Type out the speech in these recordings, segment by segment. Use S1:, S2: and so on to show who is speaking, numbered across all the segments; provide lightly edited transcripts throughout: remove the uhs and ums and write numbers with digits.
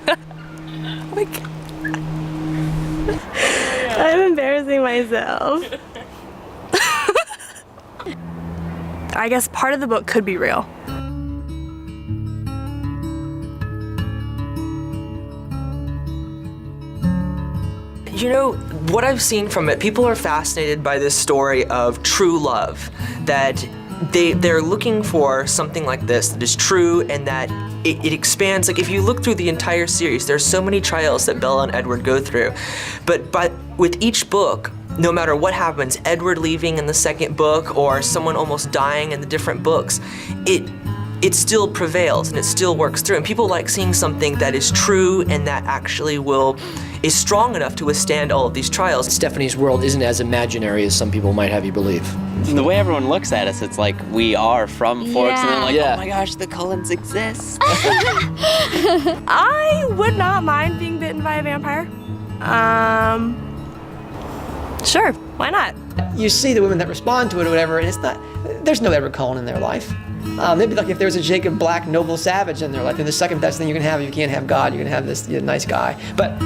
S1: Oh my God. I'm embarrassing myself. I guess part of the book could be real.
S2: You know, what I've seen from it, people are fascinated by this story of true love, that they're looking for something like this that is true and that it expands. Like if you look through the entire series, there's so many trials that Bella and Edward go through. But with each book, no matter what happens, Edward leaving in the second book or someone almost dying in the different books, it still prevails and it still works through. And people like seeing something that is true and that actually is strong enough to withstand all of these trials.
S3: Stephanie's world isn't as imaginary as some people might have you believe.
S4: The way everyone looks at us, it's like we are from Forks, and they're like,
S3: Yeah.
S4: oh my gosh, the Cullens exist.
S1: I would not mind being bitten by a vampire. Sure, why not?
S5: You see the women that respond to it or whatever, and there's no Edward Cullen in their life. They'd be like if there was a Jacob Black noble savage in their life, and the second best thing you can have, you can't have God, you can have this nice guy. But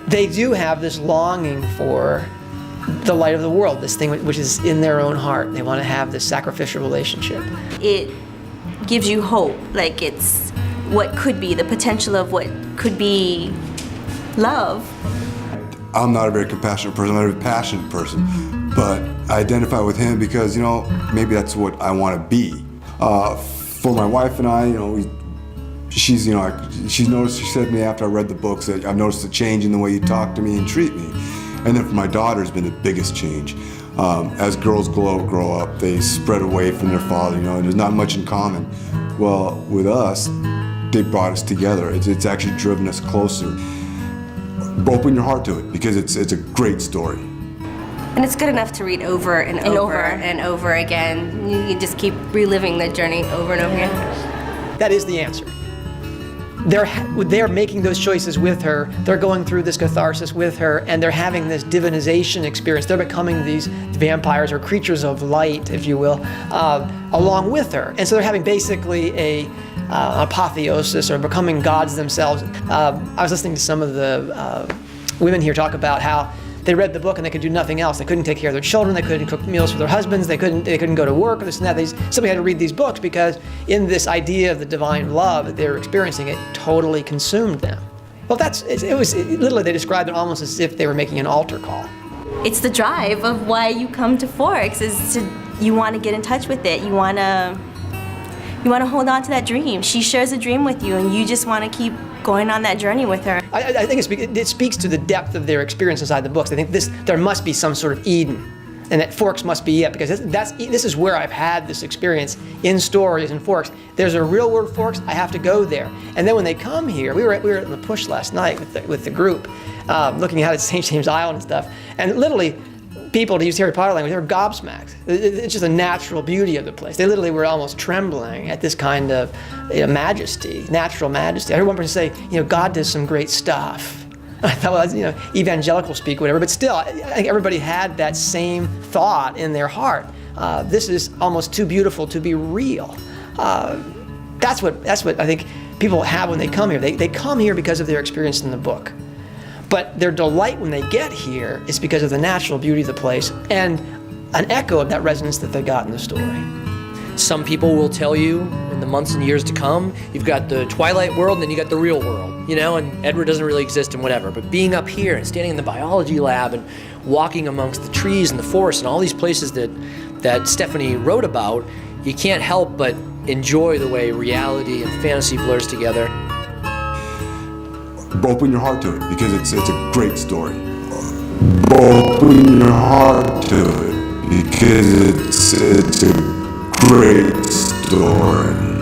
S5: they do have this longing for the light of the world, this thing which is in their own heart. They want to have this sacrificial relationship.
S6: It gives you hope, like it's what could be, the potential of what could be love.
S7: I'm not a very compassionate person, I'm not a very passionate person, but I identify with him because, you know, maybe that's what I want to be. For my wife and I, you know, she's noticed, she said to me after I read the books that I've noticed a change in the way you talk to me and treat me. And then for my daughter has been the biggest change. As girls grow up, they spread away from their father, you know, and there's not much in common. Well, with us, they brought us together. It's actually driven us closer. Open your heart to it because it's a great story.
S6: And it's good enough to read over and over and over again. You just keep reliving the journey over and over again.
S5: That is the answer. They're making those choices with her. They're going through this catharsis with her, and they're having this divinization experience. They're becoming these vampires or creatures of light, if you will, along with her. And so they're having basically a apotheosis or becoming gods themselves. I was listening to some of the women here talk about how they read the book and they could do nothing else. They couldn't take care of their children. They couldn't cook meals for their husbands. They couldn't go to work or this and that. They simply had to read these books because in this idea of the divine love that they were experiencing, it totally consumed them. Well, literally they described it almost as if they were making an altar call.
S6: It's the drive of why you come to Forks, you want to get in touch with it. You want to hold on to that dream. She shares a dream with you and you just want to keep going on that journey with her.
S5: I think it speaks to the depth of their experience inside the books. I think there must be some sort of Eden, and that Forks must be it, because this is where I've had this experience in stories in Forks. There's a real world Forks, I have to go there. And then when they come here, we were in the Push last night with the group, looking out at St. James Island and stuff, and literally, people, to use Harry Potter language, they were gobsmacked. It's just a natural beauty of the place. They literally were almost trembling at this kind of majesty, natural majesty. I heard one person say, you know, God does some great stuff. I thought, well, that's, you know, evangelical speak, whatever, but still, I think everybody had that same thought in their heart. This is almost too beautiful to be real. That's what I think people have when they come here. They come here because of their experience in the book. But their delight when they get here is because of the natural beauty of the place and an echo of that resonance that they got in the story.
S3: Some people will tell you in the months and years to come, you've got the Twilight world and then you got the real world, you know, and Edward doesn't really exist and whatever. But being up here and standing in the biology lab and walking amongst the trees and the forest and all these places that Stephanie wrote about, you can't help but enjoy the way reality and fantasy blurs together.
S7: Open your heart to it because it's a great story. Open your heart to it because it's a great story.